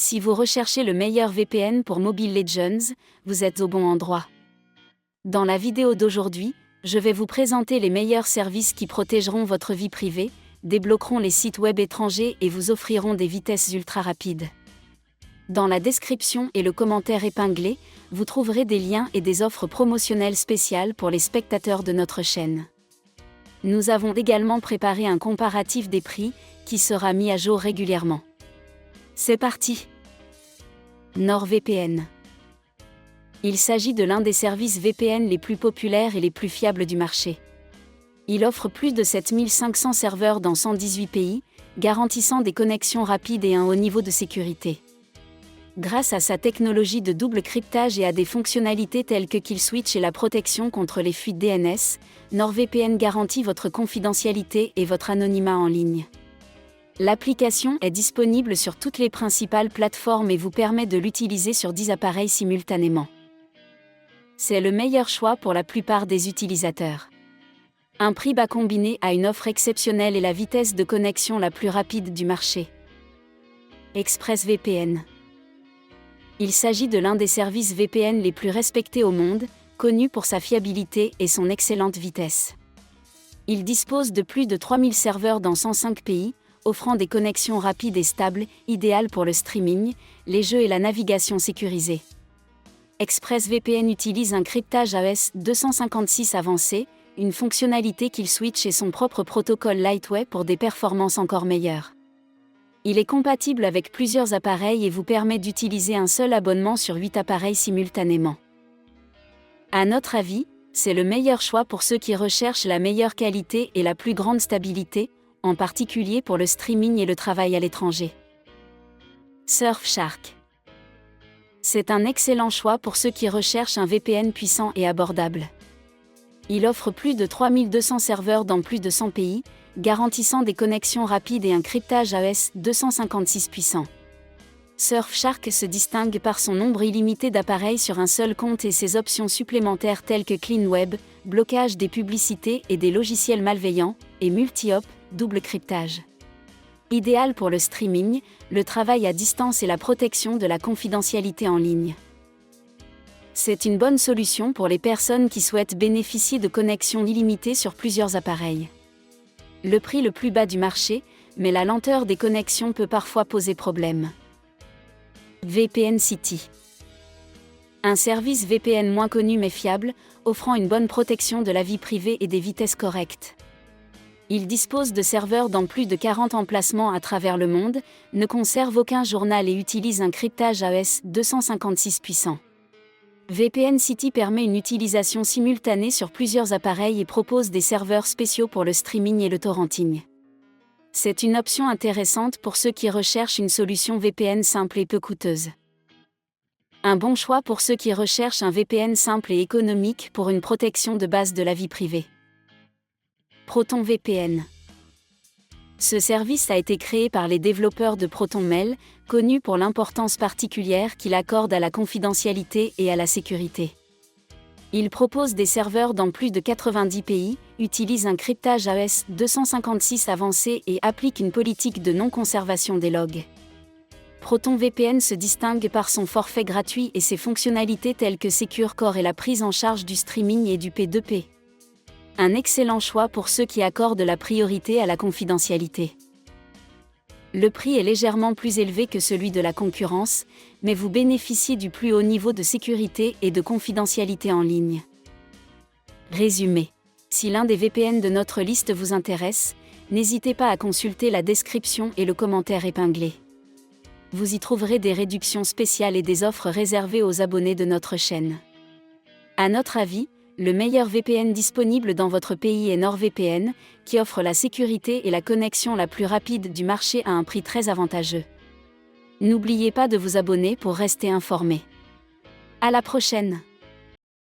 Si vous recherchez le meilleur VPN pour Mobile Legends, vous êtes au bon endroit. Dans la vidéo d'aujourd'hui, je vais vous présenter les meilleurs services qui protégeront votre vie privée, débloqueront les sites web étrangers et vous offriront des vitesses ultra rapides. Dans la description et le commentaire épinglé, vous trouverez des liens et des offres promotionnelles spéciales pour les spectateurs de notre chaîne. Nous avons également préparé un comparatif des prix, qui sera mis à jour régulièrement. C'est parti! NordVPN. Il s'agit de l'un des services VPN les plus populaires et les plus fiables du marché. Il offre plus de 7500 serveurs dans 118 pays, garantissant des connexions rapides et un haut niveau de sécurité. Grâce à sa technologie de double cryptage et à des fonctionnalités telles que Kill Switch et la protection contre les fuites DNS, NordVPN garantit votre confidentialité et votre anonymat en ligne. L'application est disponible sur toutes les principales plateformes et vous permet de l'utiliser sur 10 appareils simultanément. C'est le meilleur choix pour la plupart des utilisateurs. Un prix bas combiné à une offre exceptionnelle et la vitesse de connexion la plus rapide du marché. ExpressVPN. Il s'agit de l'un des services VPN les plus respectés au monde, connu pour sa fiabilité et son excellente vitesse. Il dispose de plus de 3000 serveurs dans 105 pays, offrant des connexions rapides et stables, idéales pour le streaming, les jeux et la navigation sécurisée. ExpressVPN utilise un cryptage AES 256 avancé, une fonctionnalité Kill Switch et son propre protocole Lightway pour des performances encore meilleures. Il est compatible avec plusieurs appareils et vous permet d'utiliser un seul abonnement sur 8 appareils simultanément. À notre avis, c'est le meilleur choix pour ceux qui recherchent la meilleure qualité et la plus grande stabilité, en particulier pour le streaming et le travail à l'étranger. Surfshark. C'est un excellent choix pour ceux qui recherchent un VPN puissant et abordable. Il offre plus de 3200 serveurs dans plus de 100 pays, garantissant des connexions rapides et un cryptage AES 256 puissant. Surfshark se distingue par son nombre illimité d'appareils sur un seul compte et ses options supplémentaires telles que Clean Web, blocage des publicités et des logiciels malveillants, et multi-hop, double cryptage. Idéal pour le streaming, le travail à distance et la protection de la confidentialité en ligne. C'est une bonne solution pour les personnes qui souhaitent bénéficier de connexions illimitées sur plusieurs appareils. Le prix le plus bas du marché, mais la lenteur des connexions peut parfois poser problème. VPN City. Un service VPN moins connu mais fiable, offrant une bonne protection de la vie privée et des vitesses correctes. Il dispose de serveurs dans plus de 40 emplacements à travers le monde, ne conserve aucun journal et utilise un cryptage AES 256 puissant. VPN City permet une utilisation simultanée sur plusieurs appareils et propose des serveurs spéciaux pour le streaming et le torrenting. C'est une option intéressante pour ceux qui recherchent une solution VPN simple et peu coûteuse. Un bon choix pour ceux qui recherchent un VPN simple et économique pour une protection de base de la vie privée. ProtonVPN. Ce service a été créé par les développeurs de ProtonMail, connus pour l'importance particulière qu'il accorde à la confidentialité et à la sécurité. Il propose des serveurs dans plus de 90 pays, utilise un cryptage AES 256 avancé et applique une politique de non-conservation des logs. ProtonVPN se distingue par son forfait gratuit et ses fonctionnalités telles que Secure Core et la prise en charge du streaming et du P2P. Un excellent choix pour ceux qui accordent la priorité à la confidentialité. Le prix est légèrement plus élevé que celui de la concurrence, mais vous bénéficiez du plus haut niveau de sécurité et de confidentialité en ligne. Résumé. Si l'un des VPN de notre liste vous intéresse, n'hésitez pas à consulter la description et le commentaire épinglé. Vous y trouverez des réductions spéciales et des offres réservées aux abonnés de notre chaîne. À notre avis, le meilleur VPN disponible dans votre pays est NordVPN, qui offre la sécurité et la connexion la plus rapide du marché à un prix très avantageux. N'oubliez pas de vous abonner pour rester informé. À la prochaine!